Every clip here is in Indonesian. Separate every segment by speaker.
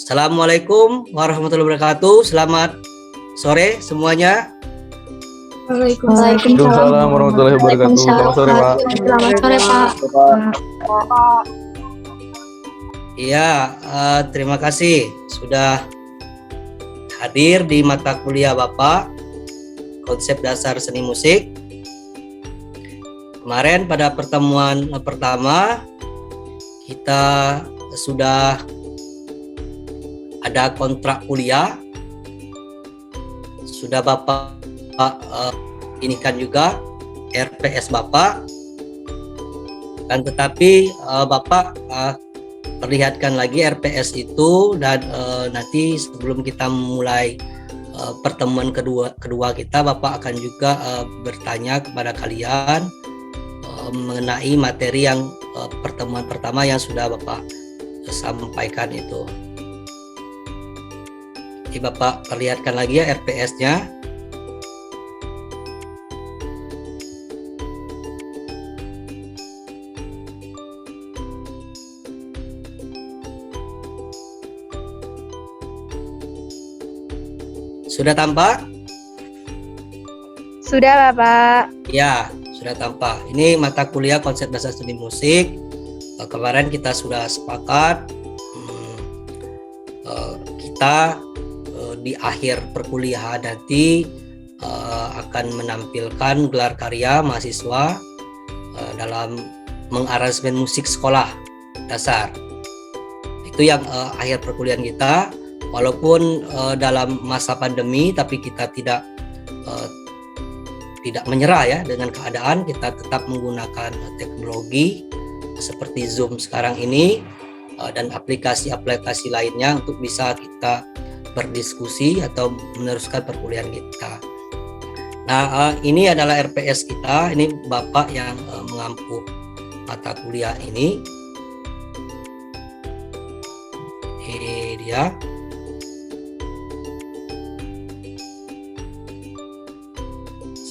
Speaker 1: Assalamualaikum warahmatullahi wabarakatuh. Selamat sore semuanya.
Speaker 2: Waalaikumsalam warahmatullahi wabarakatuh. Selamat sore, Pak.
Speaker 3: Selamat sore, Pak.
Speaker 1: Iya, terima kasih sudah hadir di mata kuliah Bapak Konsep Dasar Seni Musik. Kemarin pada pertemuan pertama kita sudah ada kontrak kuliah, sudah Bapak ini kan juga RPS Bapak, dan tetapi Bapak perlihatkan lagi RPS itu, dan nanti sebelum kita mulai pertemuan kedua kita, Bapak akan juga bertanya kepada kalian mengenai materi yang pertemuan pertama yang sudah Bapak sampaikan itu. Jadi Bapak perlihatkan lagi ya RPS-nya. Sudah tampak?
Speaker 3: Sudah, Bapak.
Speaker 1: Ya, sudah tampak. Ini mata kuliah Konsep Dasar Seni Musik. Kemarin kita sudah sepakat kita di akhir perkuliahan nanti akan menampilkan gelar karya mahasiswa dalam mengaransemen musik sekolah dasar. Itu yang akhir perkuliahan kita. Walaupun dalam masa pandemi, tapi kita tidak menyerah ya dengan keadaan. Kita tetap menggunakan teknologi seperti Zoom sekarang ini dan aplikasi-aplikasi lainnya untuk bisa kita berdiskusi atau meneruskan perkuliahan kita. Nah, ini adalah RPS kita. Ini Bapak yang mengampu mata kuliah ini. Ini dia.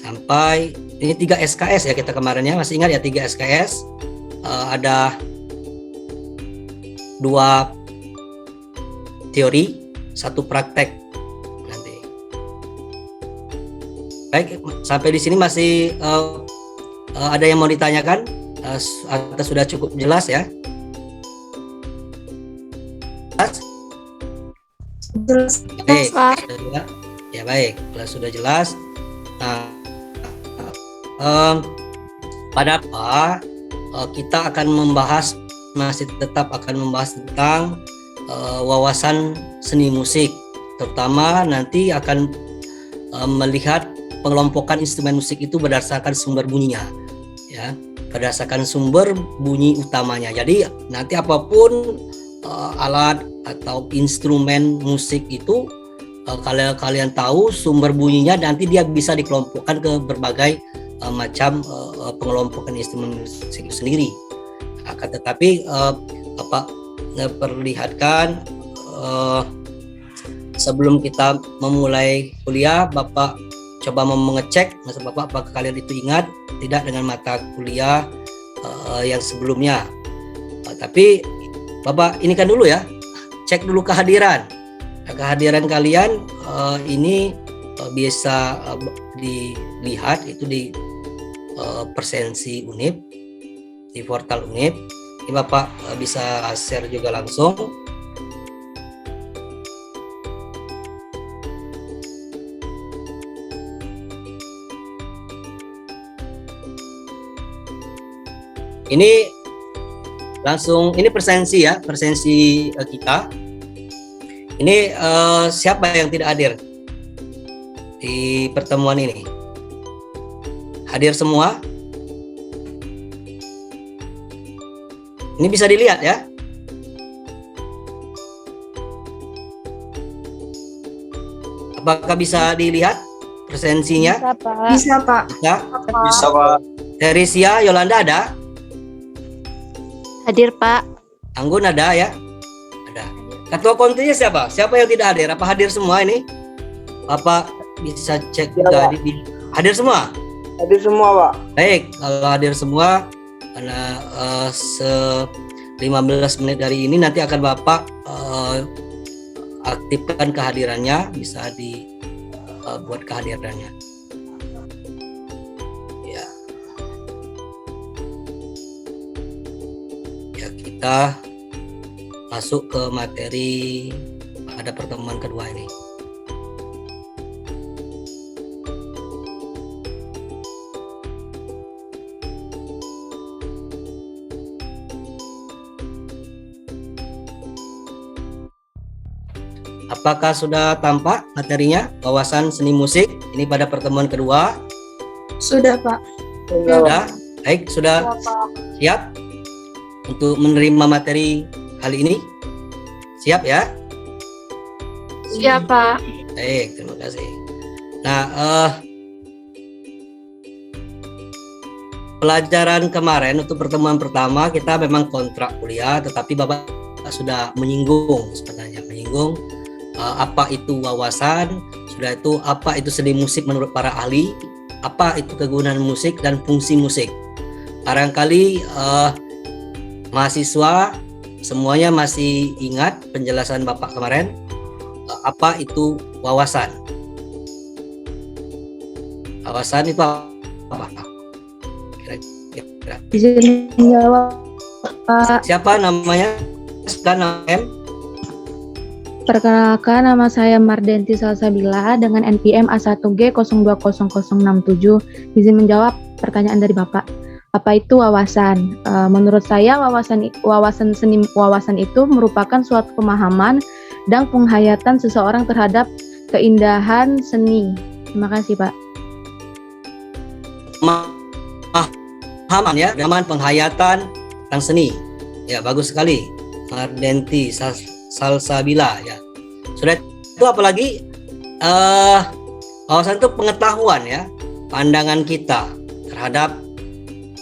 Speaker 1: Sampai ini 3 SKS ya kita kemarin ya, masih ingat ya 3 SKS. Ada 2 teori, 1 praktek nanti. Baik, sampai di sini masih ada yang mau ditanyakan atau sudah cukup jelas ya?
Speaker 3: Jelas,
Speaker 1: Baik,
Speaker 3: Pak.
Speaker 1: ya baik, kalau sudah jelas. Nah, pada apa kita akan masih tetap akan membahas tentang wawasan seni musik, terutama nanti akan melihat pengelompokan instrumen musik itu berdasarkan sumber bunyinya, ya, berdasarkan sumber bunyi utamanya. Jadi nanti apapun alat atau instrumen musik itu, kalau kalian tahu sumber bunyinya, nanti dia bisa dikelompokkan ke berbagai macam pengelompokan instrumen musik itu sendiri. Akan tetapi Bapak perlihatkan sebelum kita memulai kuliah, Bapak coba mengecek masa Bapak apakah kalian itu ingat tidak dengan mata kuliah yang sebelumnya. Tapi Bapak ini kan dulu ya, cek dulu kehadiran. Kehadiran kalian ini bisa dilihat itu di presensi UNIP, di portal UNIP. Ini Bapak bisa share juga langsung. Ini langsung, ini presensi ya, presensi kita. Ini siapa yang tidak hadir di pertemuan ini? Hadir semua? Ini bisa dilihat ya. Apakah bisa dilihat presensinya?
Speaker 3: Bisa, Pak.
Speaker 4: Bisa, Pak.
Speaker 1: Bisa?
Speaker 2: Bisa, Pak.
Speaker 1: Teresia, Yolanda ada?
Speaker 3: Hadir, Pak.
Speaker 1: Anggun ada ya? Ada. Ketua kontinya siapa? Siapa yang tidak hadir? Apa hadir semua ini? Bapak bisa cek juga. Hadir semua?
Speaker 4: Hadir semua, Pak.
Speaker 1: Baik, kalau hadir semua, karena 15 menit dari ini nanti akan Bapak aktifkan kehadirannya, bisa dibuat kehadirannya. Ya. Ya, kita masuk ke materi pada pertemuan kedua ini. Apakah sudah tampak materinya, wawasan seni musik ini pada pertemuan kedua?
Speaker 3: Sudah, Pak.
Speaker 1: Sudah? Baik, sudah siap untuk menerima materi kali ini? Siap ya?
Speaker 3: Siap, Pak.
Speaker 1: Baik, terima kasih. Nah, pelajaran kemarin untuk pertemuan pertama kita memang kontrak kuliah, tetapi Bapak sudah menyinggung apa itu wawasan, sudah itu apa itu seni musik menurut para ahli, apa itu kegunaan musik dan fungsi musik. Barangkali mahasiswa semuanya masih ingat penjelasan Bapak kemarin, apa itu wawasan. Wawasan itu apa? Kira-kira.
Speaker 3: Izin menjawab, Pak.
Speaker 1: Siapa namanya? Sekarang
Speaker 3: Perkenalkan, nama saya Mardenti Salsabila dengan NPM A1G 020067. Izin menjawab pertanyaan dari Bapak. Apa itu wawasan? Menurut saya wawasan itu merupakan suatu pemahaman dan penghayatan seseorang terhadap keindahan seni. Terima kasih, Pak.
Speaker 1: Pemahaman ya, pemahaman penghayatan tentang seni. Ya, bagus sekali. Mardenti Salsabila ya. Sudah itu apalagi wawasan itu pengetahuan ya, pandangan kita terhadap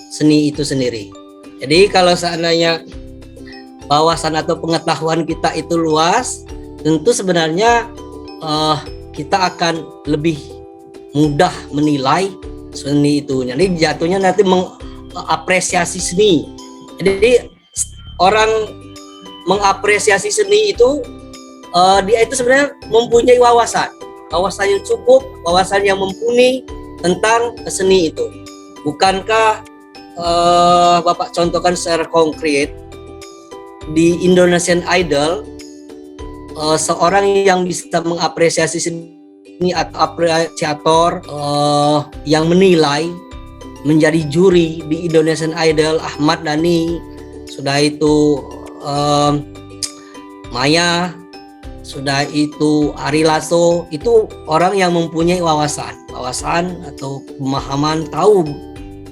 Speaker 1: seni itu sendiri. Jadi kalau seandainya wawasan atau pengetahuan kita itu luas, tentu sebenarnya kita akan lebih mudah menilai seni itu. Jadi jatuhnya nanti mengapresiasi seni. Jadi orang mengapresiasi seni itu dia itu sebenarnya mempunyai wawasan yang cukup, wawasan yang mumpuni tentang seni itu. Bukankah Bapak contohkan secara konkret di Indonesian Idol, seorang yang bisa mengapresiasi seni atau apresiator yang menilai menjadi juri di Indonesian Idol, Ahmad Dhani, sudah itu Maya, sudah itu Ari Lasso, itu orang yang mempunyai wawasan atau pemahaman, tahu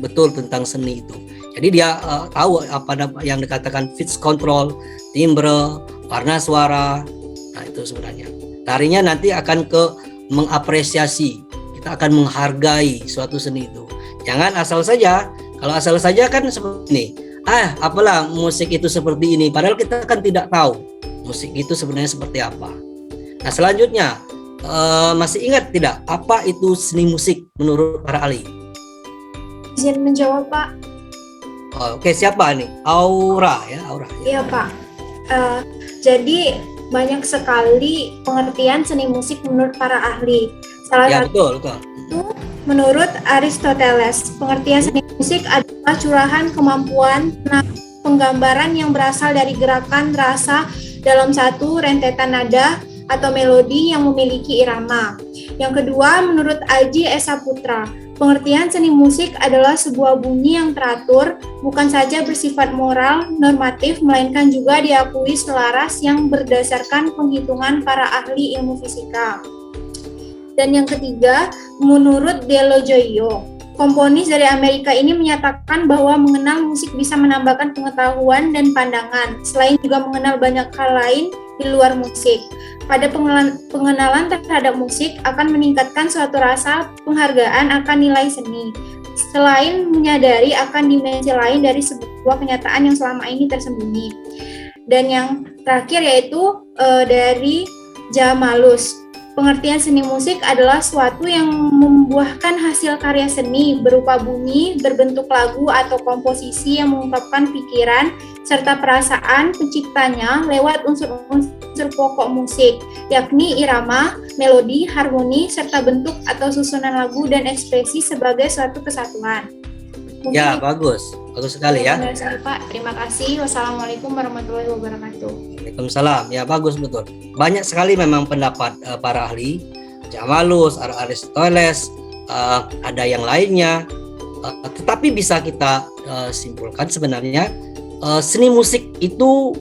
Speaker 1: betul tentang seni itu. Jadi dia tahu apa yang dikatakan pitch control, timbre, warna suara. Nah itu sebenarnya. Tarinya nanti akan ke mengapresiasi, kita akan menghargai suatu seni itu. Jangan asal saja. Kalau asal saja kan seperti ini. Apalah musik itu seperti ini, padahal kita kan tidak tahu musik itu sebenarnya seperti apa. Nah selanjutnya, masih ingat tidak apa itu seni musik menurut para ahli?
Speaker 4: Izin menjawab, Pak.
Speaker 1: Oke, siapa nih? Aura ya, Aura.
Speaker 4: Iya, Pak. Jadi banyak sekali pengertian seni musik menurut para ahli. Salah satu
Speaker 1: betul.
Speaker 4: menurut Aristoteles, pengertian seni musik adalah curahan kemampuan penggambaran yang berasal dari gerakan rasa dalam satu rentetan nada atau melodi yang memiliki irama. Yang kedua, menurut Aji Esa Putra, pengertian seni musik adalah sebuah bunyi yang teratur, bukan saja bersifat moral, normatif, melainkan juga diakui selaras yang berdasarkan penghitungan para ahli ilmu fisika. Dan yang ketiga, menurut Delojoyo, komponis dari Amerika ini menyatakan bahwa mengenal musik bisa menambahkan pengetahuan dan pandangan, selain juga mengenal banyak hal lain di luar musik. Pada pengenalan terhadap musik akan meningkatkan suatu rasa penghargaan akan nilai seni, selain menyadari akan dimensi lain dari sebuah kenyataan yang selama ini tersembunyi. Dan yang terakhir yaitu dari Jamalus, Pengertian seni musik adalah suatu yang membuahkan hasil karya seni berupa bunyi, berbentuk lagu atau komposisi yang mengungkapkan pikiran serta perasaan penciptanya lewat unsur-unsur pokok musik, yakni irama, melodi, harmoni, serta bentuk atau susunan lagu dan ekspresi sebagai suatu kesatuan.
Speaker 1: Ya, bagus sekali ya.
Speaker 4: Benar sekali, Pak. Terima kasih. Wassalamualaikum warahmatullahi wabarakatuh.
Speaker 1: Waalaikumsalam. Ya, bagus betul. Banyak sekali memang pendapat para ahli, Jamalus, Aristoteles, ada yang lainnya. Tetapi bisa kita simpulkan sebenarnya seni musik itu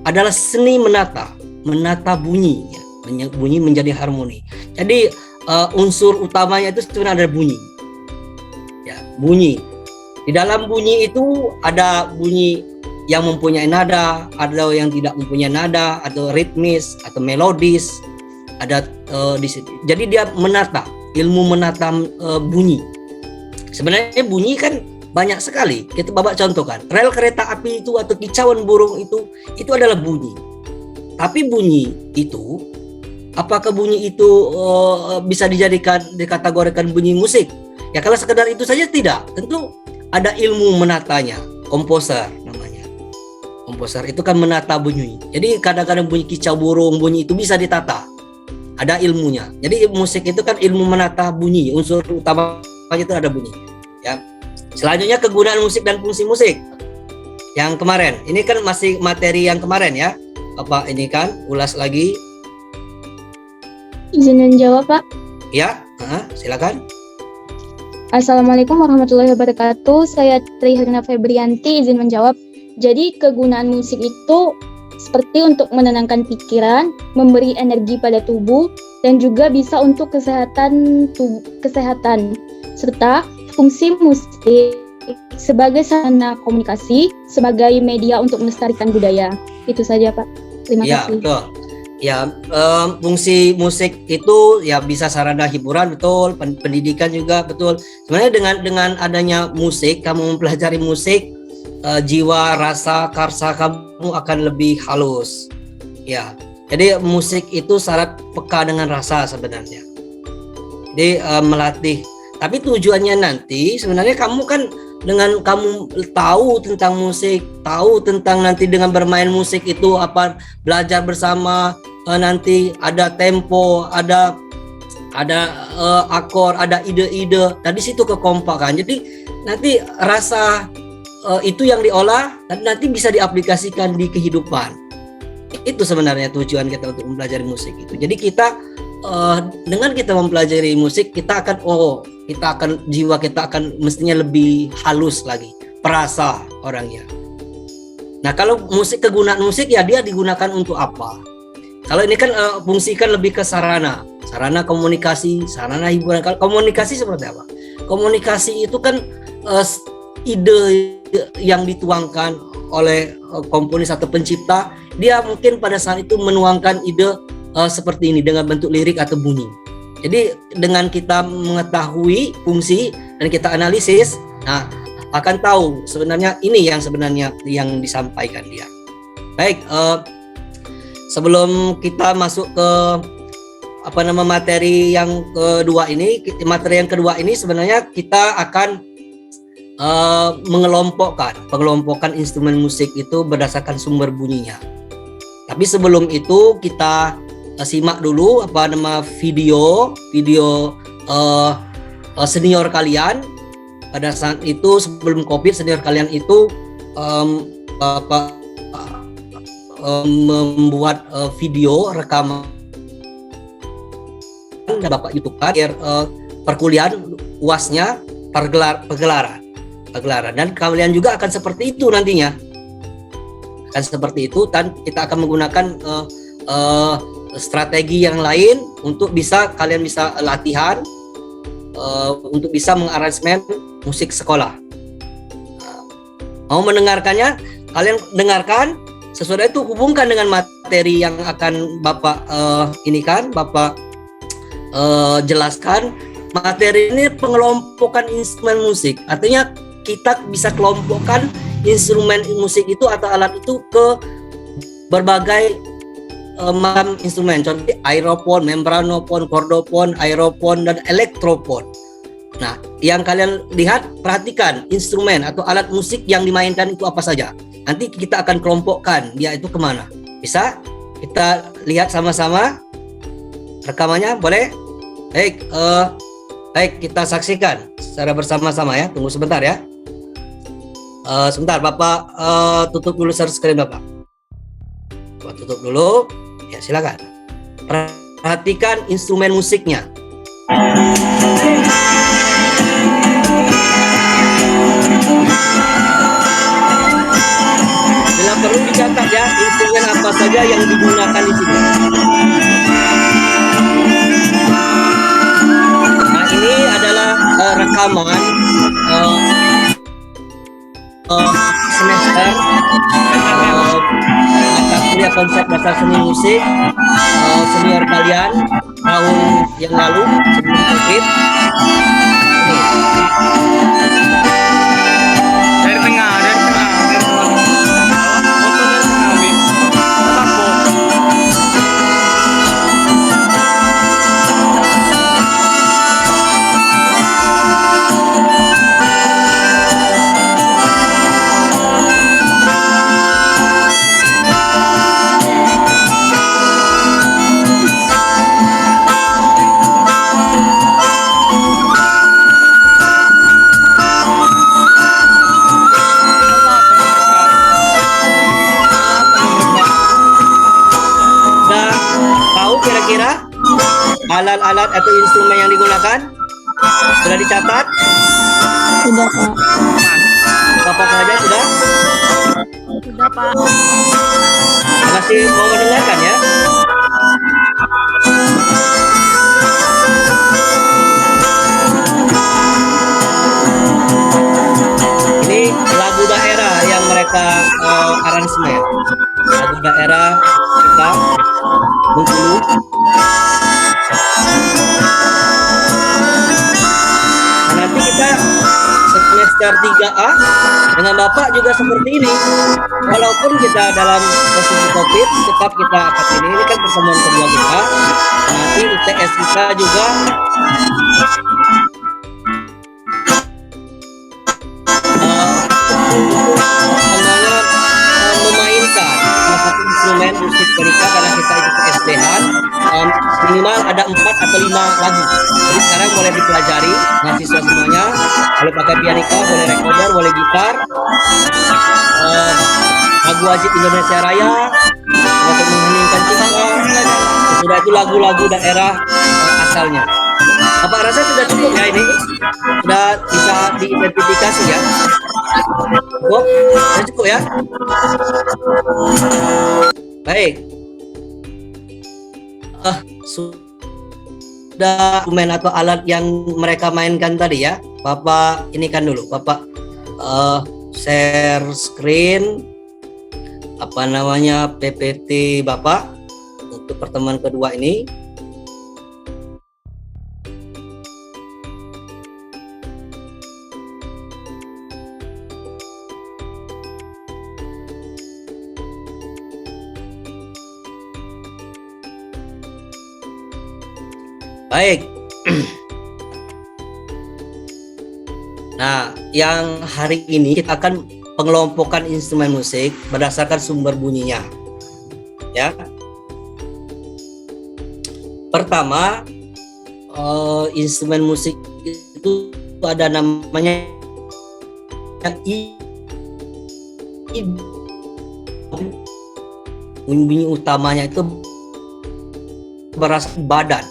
Speaker 1: adalah seni menata bunyi, ya. Bunyi menjadi harmoni. Jadi unsur utamanya itu sebenarnya ada bunyi. Ya, bunyi. Di dalam bunyi itu ada bunyi yang mempunyai nada, ada yang tidak mempunyai nada, atau ritmis, atau melodis, ada di situ. Jadi dia menata, ilmu menata bunyi. Sebenarnya bunyi kan banyak sekali. Kita bawa contoh kan, rel kereta api itu atau kicauan burung itu adalah bunyi. Tapi bunyi itu, apakah bunyi itu bisa dikategorikan bunyi musik? Ya kalau sekedar itu saja tidak, tentu ada ilmu menatanya, komposer namanya. Komposer itu kan menata bunyi. Jadi kadang-kadang bunyi kicau burung, bunyi itu bisa ditata. Ada ilmunya. Jadi musik itu kan ilmu menata bunyi. Unsur utamanya itu ada bunyi. Ya. Selanjutnya kegunaan musik dan fungsi musik. Yang kemarin, ini kan masih materi yang kemarin ya. Bapak ini kan ulas lagi.
Speaker 3: Izin menjawab, Pak.
Speaker 1: Ya, silakan.
Speaker 3: Assalamualaikum warahmatullahi wabarakatuh. Saya Triherna Febrianti, izin menjawab. Jadi kegunaan musik itu seperti untuk menenangkan pikiran, memberi energi pada tubuh, dan juga bisa untuk kesehatan, serta fungsi musik sebagai sarana komunikasi, sebagai media untuk melestarikan budaya. Itu saja, Pak. Terima kasih.
Speaker 1: Betul. Ya, fungsi musik itu ya bisa sarana hiburan, betul, pendidikan juga, betul. Sebenarnya dengan adanya musik, kamu mempelajari musik, jiwa, rasa, karsa kamu akan lebih halus. Ya, jadi musik itu syarat peka dengan rasa sebenarnya. Jadi melatih. Tapi tujuannya nanti sebenarnya kamu kan dengan kamu tahu tentang musik, tahu tentang nanti dengan bermain musik itu apa, belajar bersama. Nanti ada tempo, ada akor, ada ide-ide. Tadi situ kekompakan. Jadi nanti rasa itu yang diolah dan nanti bisa diaplikasikan di kehidupan. Itu sebenarnya tujuan kita untuk mempelajari musik itu. Jadi kita dengan kita mempelajari musik, jiwa kita akan mestinya lebih halus lagi, perasa orangnya. Nah, kalau kegunaan musik ya dia digunakan untuk apa? Kalau ini kan fungsikan lebih ke sarana komunikasi, sarana hiburan. Kalau komunikasi seperti apa? Komunikasi itu kan ide yang dituangkan oleh komponis atau pencipta, dia mungkin pada saat itu menuangkan ide seperti ini dengan bentuk lirik atau bunyi. Jadi dengan kita mengetahui fungsi dan kita analisis, nah akan tahu sebenarnya ini yang disampaikan dia. Baik. Sebelum kita masuk ke materi yang kedua ini, sebenarnya kita akan mengelompokkan instrumen musik itu berdasarkan sumber bunyinya. Tapi sebelum itu kita simak dulu video senior kalian. Pada saat itu sebelum COVID, senior kalian itu Bapak membuat video rekaman Bapak YouTube perkuliahan UASnya pergelaran dan kalian juga akan seperti itu nantinya, dan kita akan menggunakan strategi yang lain untuk kalian bisa latihan untuk bisa mengaransemen musik sekolah. Mau mendengarkannya? Kalian dengarkan. Sesudah itu hubungkan dengan materi yang akan Bapak jelaskan. Materi ini pengelompokan instrumen musik. Artinya kita bisa kelompokkan instrumen musik itu atau alat itu ke berbagai macam instrumen, contoh aeropon, membranopon, kordopon, aeropon, dan elektropon. Nah, yang kalian lihat, perhatikan instrumen atau alat musik yang dimainkan itu apa saja. Nanti kita akan kelompokkan dia itu kemana. Bisa? Kita lihat sama-sama rekamannya, boleh? Baik, baik, kita saksikan secara bersama-sama ya. Tunggu sebentar ya. Sebentar, Bapak tutup dulu share screen Bapak. Bapak tutup dulu. Ya, silakan. Perhatikan instrumen musiknya. Bila perlu dicatat ya, instrumen apa saja yang digunakan di sini. Nah, ini adalah rekaman semester mata kuliah konsep dasar seni musik senior kalian tahun yang lalu sebelum COVID. Ini.
Speaker 2: Dari tengah, dari tengah. Foto dari tengah, Bi. Tapo.
Speaker 1: Kira-kira alat-alat atau instrumen yang digunakan sudah dicatat?
Speaker 3: Sudah, Pak.
Speaker 1: Bapak saja sudah?
Speaker 3: Sudah, Pak.
Speaker 1: Masih mau mendengarkan ya? Ini lagu daerah yang mereka aransemen. Lagu daerah kita Bengkulu. Nah, nanti kita semester 3A dengan Bapak juga seperti ini. Walaupun kita dalam posisi COVID, tetap kita akan ini kan pertemuan kedua kita. Nanti UTS kita juga memainkan salah satu instrumen musik Perika karena kita ikut SDH. Minimal ada 4 atau 5 lagu. Jadi sekarang boleh dipelajari mahasiswa semuanya. Boleh pakai pianika, boleh recorder, boleh gitar. Lagu wajib Indonesia Raya untuk mengheningkan cipta. Sudah itu lagu-lagu daerah asalnya. Bapak rasa sudah cukup ya ini? Sudah bisa diidentifikasi ya? Cukup? Sudah cukup ya? Baik. Sudah instrumen atau alat yang mereka mainkan tadi ya. Bapak ini kan dulu. Bapak share screen apa namanya PPT Bapak untuk pertemuan kedua ini. Baik. Nah, yang hari ini kita akan pengelompokan instrumen musik berdasarkan sumber bunyinya. Ya. Pertama, instrumen musik itu ada namanya bunyi utamanya itu berasal badan.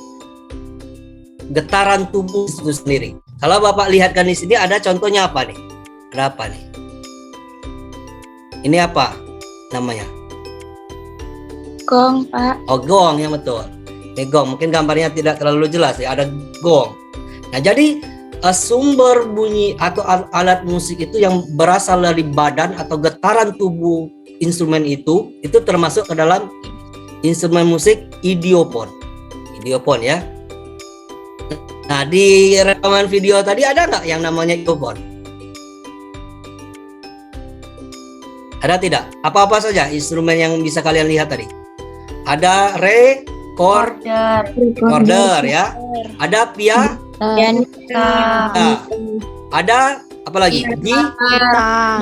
Speaker 1: Getaran tubuh itu sendiri. Kalau Bapak lihatkan di sini ada contohnya apa nih? Ada apa nih? Ini apa namanya?
Speaker 3: Gong, Pak.
Speaker 1: Oh, gong yang betul. Ini gong. Mungkin gambarnya tidak terlalu jelas ya. Ada gong. Nah, jadi sumber bunyi atau alat musik itu yang berasal dari badan atau getaran tubuh instrumen itu termasuk ke dalam instrumen musik idiopon. Idiopon ya. Nah, di rekaman video tadi ada nggak yang namanya idiopon? Ada tidak? Apa-apa saja instrumen yang bisa kalian lihat tadi? Ada recorder ya. Ada piano. Nah, ada apa lagi? Gitar.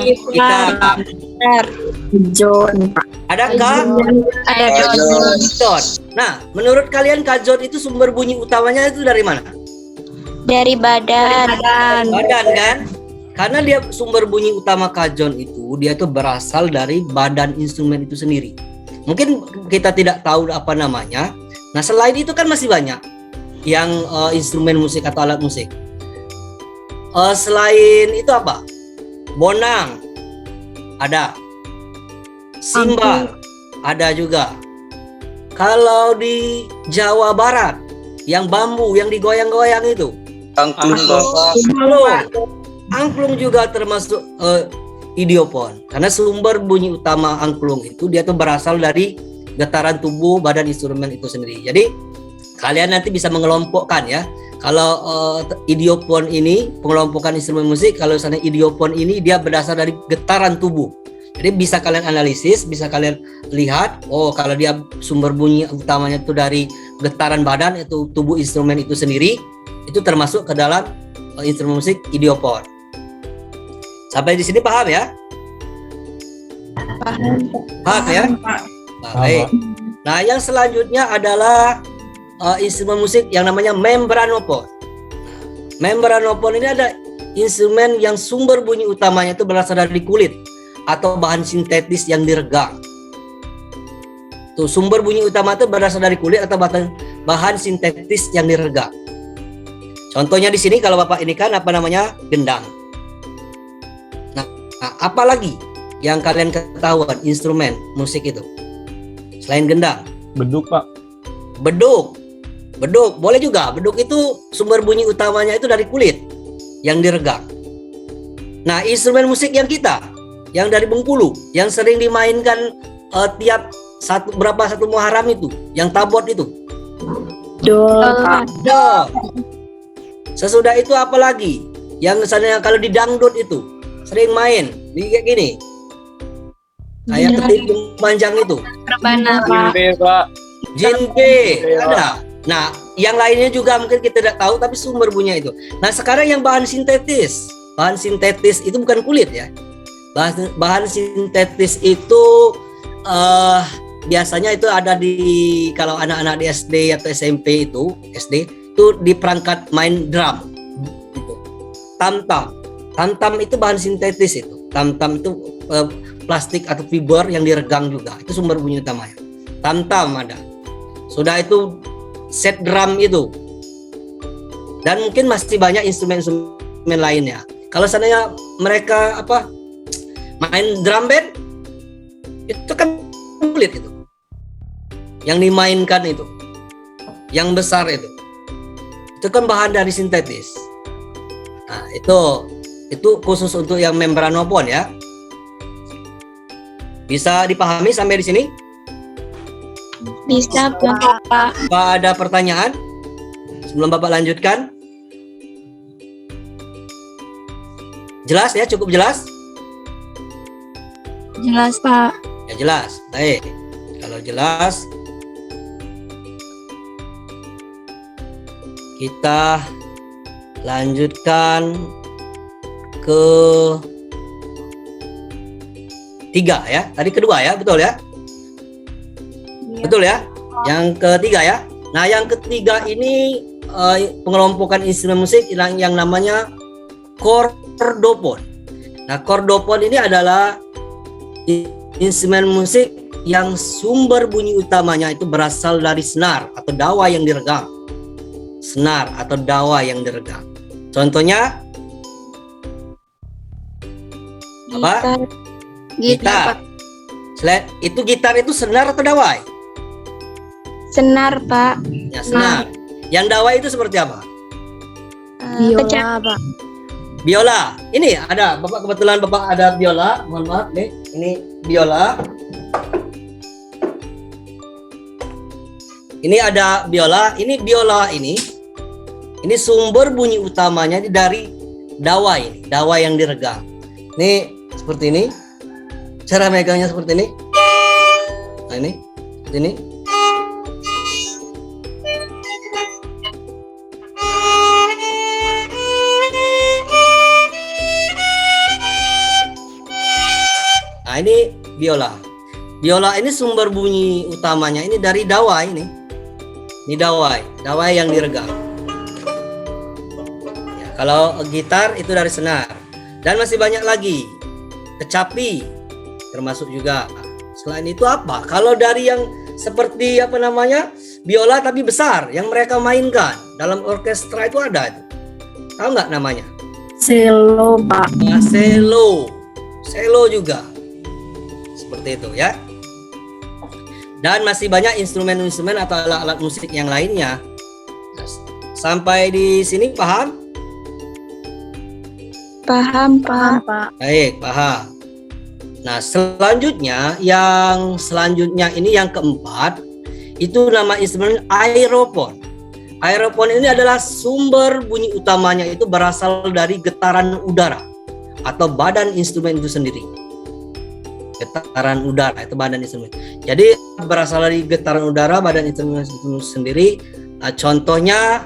Speaker 1: Ada kajon. Nah, menurut kalian kajon itu sumber bunyi utamanya itu dari mana?
Speaker 5: Dari badan.
Speaker 1: Badan kan? Karena dia sumber bunyi utama kajon itu dia tuh berasal dari badan instrumen itu sendiri. Mungkin kita tidak tahu apa namanya. Nah, selain itu kan masih banyak yang instrumen musik atau alat musik. Selain itu apa? Bonang ada, simbal ada juga. Kalau di Jawa Barat yang bambu yang digoyang-goyang itu angklung juga termasuk idiopon, karena sumber bunyi utama angklung itu dia tuh berasal dari getaran tubuh badan instrumen itu sendiri. Jadi kalian nanti bisa mengelompokkan ya. Kalau idiopon ini pengelompokan instrumen musik, kalau misalnya idiopon ini dia berdasar dari getaran tubuh. Jadi bisa kalian analisis, bisa kalian lihat, oh kalau dia sumber bunyi utamanya itu dari getaran badan itu tubuh instrumen itu sendiri, itu termasuk ke dalam instrumen musik idiopon. Sampai di sini paham ya? Paham ya? Baik. Nah, yang selanjutnya adalah instrumen musik yang namanya membranopon. Membranopon ini ada instrumen yang sumber bunyi utamanya itu berasal dari kulit atau bahan sintetis yang diregang. Tuh, sumber bunyi utama itu berasal dari kulit atau bahan sintetis yang diregang. Contohnya di sini kalau Bapak ini kan apa namanya? Gendang. Nah, apa lagi yang kalian ketahuan instrumen musik itu selain gendang?
Speaker 2: Beduk, Pak.
Speaker 1: Beduk boleh juga. Beduk itu sumber bunyi utamanya itu dari kulit yang diregang. Nah, instrumen musik yang dari Bengkulu yang sering dimainkan tiap satu Muharram itu, yang tabot itu.
Speaker 5: Dol.
Speaker 1: Sesudah itu apa lagi? Yang misalnya kalau di dangdut itu sering main di kayak gini. Kayak ketik panjang itu.
Speaker 5: Rebana, Pak.
Speaker 1: Jinbe ada. Nah, yang lainnya juga mungkin kita tidak tahu tapi sumber bunyinya itu. Nah, sekarang yang bahan sintetis itu bukan kulit ya. Bahan sintetis itu biasanya itu ada di kalau anak-anak di SD atau SMP itu di perangkat main drum gitu. Tam-tam itu bahan sintetis itu. Tam-tam itu plastik atau fiber yang diregang juga. Itu sumber bunyi utamanya. Tam-tam ada. Sudah itu set drum itu. Dan mungkin masih banyak instrumen lainnya. Kalau seandainya mereka main drum band itu kan kulit itu. Yang dimainkan itu. Yang besar itu. Itu kan bahan dari sintetis. Nah, itu khusus untuk yang membranopon ya. Bisa dipahami sampai di sini?
Speaker 5: Bisa, Bapak.
Speaker 1: Apa ada pertanyaan sebelum Bapak lanjutkan? Jelas ya, cukup jelas?
Speaker 5: Jelas, Pak.
Speaker 1: Ya jelas. Baik. Kalau jelas, kita lanjutkan ke 3 ya. Tadi kedua ya, betul ya? Betul ya? Yang ketiga ya. Nah, yang ketiga ini pengelompokan instrumen musik yang namanya kordopon. Nah, kordopon ini adalah instrumen musik yang sumber bunyi utamanya itu berasal dari senar atau dawa yang diregang. Senar atau dawa yang diregang. Contohnya apa? Gitar. Itu gitar itu senar atau dawai?
Speaker 5: Senar, Pak.
Speaker 1: Ya, senar. Yang dawai itu seperti apa?
Speaker 3: Biola, Pak.
Speaker 1: Biola. Ini ada, Bapak kebetulan Bapak ada biola. Mohon maaf nih, ini biola. Ini ada biola. Ini biola ini sumber bunyi utamanya dari dawai. Dawai yang diregang. Ini seperti ini. Cara megangnya seperti ini. Nah, ini seperti ini. Nah, ini biola. Biola ini sumber bunyi utamanya ini dari dawai ini. Ini dawai yang diregang. Ya, kalau gitar itu dari senar. Dan masih banyak lagi. Kecapi termasuk juga. Selain itu apa? Kalau dari yang seperti apa namanya? Biola tapi besar yang mereka mainkan dalam orkestra itu ada itu. Tahu nggak namanya?
Speaker 5: Selo, Pak.
Speaker 1: Nah, selo juga. Seperti itu ya. Dan masih banyak instrumen-instrumen atau alat-alat musik yang lainnya. Sampai di sini paham?
Speaker 5: Paham, Pak.
Speaker 1: Baik, paham. Nah, selanjutnya ini yang keempat, itu nama instrumen aeropon. Aeropon ini adalah sumber bunyi utamanya itu berasal dari getaran udara atau badan instrumen itu sendiri. Getaran udara itu badan instrumen. Jadi berasal dari getaran udara badan instrumen itu sendiri. Nah, contohnya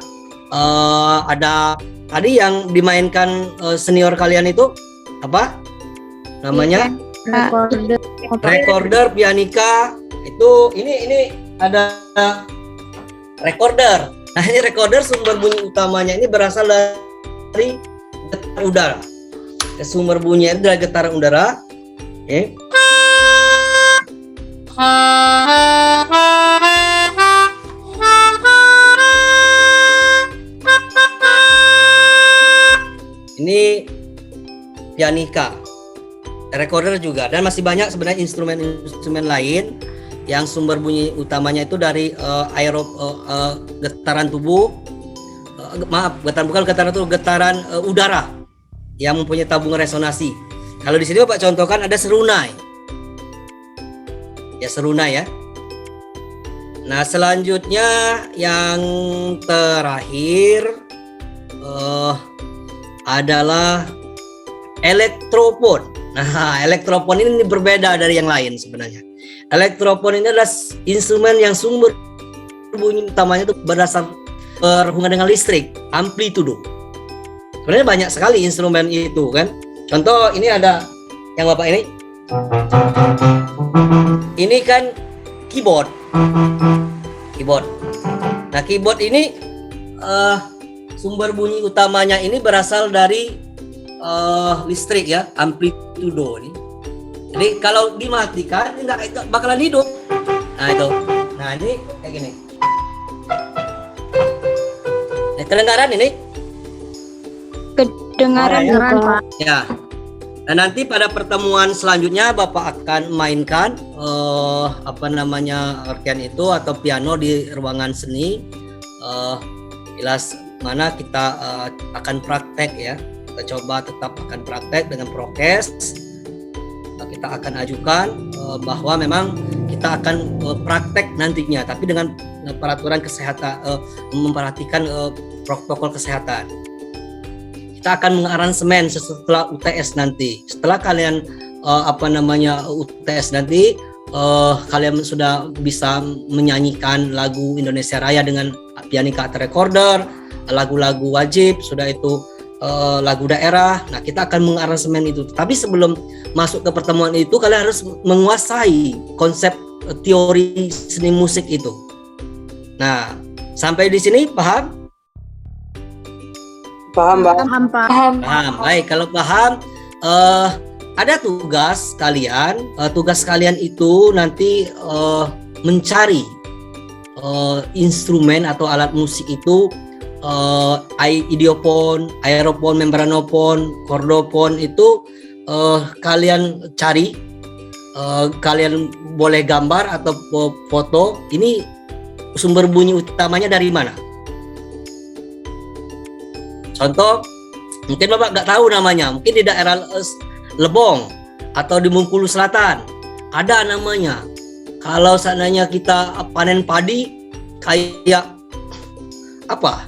Speaker 1: ada tadi yang dimainkan senior kalian itu apa? Namanya recorder, pianika. Itu ini ada recorder. Nah, ini recorder sumber bunyi utamanya ini berasal dari getaran udara. Sumber bunyinya itu dari getaran udara. Oke. Ini pianika, recorder juga, dan masih banyak sebenarnya instrumen-instrumen lain yang sumber bunyi utamanya itu dari getaran tubuh, getaran udara yang mempunyai tabung resonansi. Kalau di sini Bapak contohkan ada serunai. Ya, serunai ya. Nah, selanjutnya yang terakhir adalah elektropon. Nah, elektropon ini berbeda dari yang lain sebenarnya. Elektropon ini adalah instrumen yang sumber bunyi utamanya itu berdasar berhubungan dengan listrik, amplitudo. Sebenarnya banyak sekali instrumen itu kan. Contoh ini ada yang Bapak ini. Ini kan keyboard. Nah, keyboard ini sumber bunyi utamanya ini berasal dari listrik ya, amplitudo ini. Jadi kalau dimatikan ini nggak bakalan hidup. Nah itu, nah ini kayak gini. Nah, kedengaran ini?
Speaker 5: Kedengaran, Pak.
Speaker 1: Ya. Nah, nanti pada pertemuan selanjutnya Bapak akan mainkan organ itu atau piano di ruangan seni. Jelas mana kita akan praktek ya. Kita coba tetap akan praktek dengan prokes. Kita akan ajukan bahwa memang kita akan praktek nantinya, tapi dengan peraturan kesehatan, memperhatikan protokol kesehatan. Kita akan mengaransemen setelah UTS nanti. Setelah kalian UTS nanti, kalian sudah bisa menyanyikan lagu Indonesia Raya dengan pianika atau recorder, lagu-lagu wajib, sudah itu lagu daerah. Nah, kita akan mengaransemen itu. Tapi sebelum masuk ke pertemuan itu, kalian harus menguasai konsep teori seni musik itu. Nah, sampai di sini paham?
Speaker 2: Paham, Pak.
Speaker 1: Paham. Baik, kalau paham, ada tugas kalian. Tugas kalian itu nanti mencari instrumen atau alat musik itu, idiopon, aeropon, membranopon, kordopon itu kalian cari. Kalian boleh gambar atau foto. Ini sumber bunyi utamanya dari mana? Contoh, mungkin Bapak nggak tahu namanya, mungkin di daerah Lebong atau di Bengkulu Selatan ada namanya. Kalau seandainya kita panen padi, kayak apa?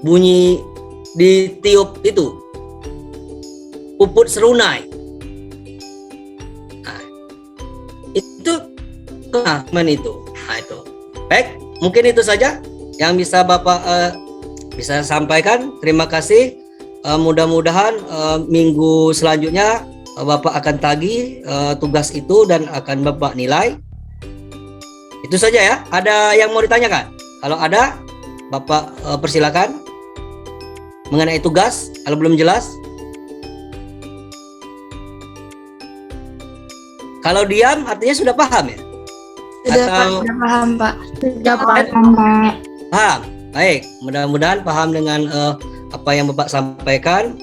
Speaker 1: Bunyi ditiup itu, puput serunai. Nah, itu itu. Nah, itu. Baik, mungkin itu saja yang bisa Bapak bisa sampaikan. Terima kasih. Mudah-mudahan minggu selanjutnya Bapak akan tagih tugas itu dan akan Bapak nilai. Itu saja ya. Ada yang mau ditanyakan? Kalau ada, Bapak persilakan. Mengenai tugas, kalau belum jelas. Kalau diam artinya sudah paham ya? Atau
Speaker 5: Sudah paham, Pak.
Speaker 3: Sudah paham, Pak.
Speaker 1: paham? Baik, mudah-mudahan paham dengan apa yang Bapak sampaikan.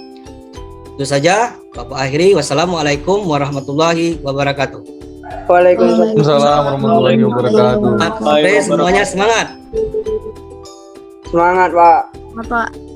Speaker 1: Itu saja, Bapak akhiri. Wassalamualaikum warahmatullahi wabarakatuh.
Speaker 2: Waalaikumsalam warahmatullahi wabarakatuh.
Speaker 1: Oke, semuanya semangat.
Speaker 6: Semangat, Pak.
Speaker 5: Bapak.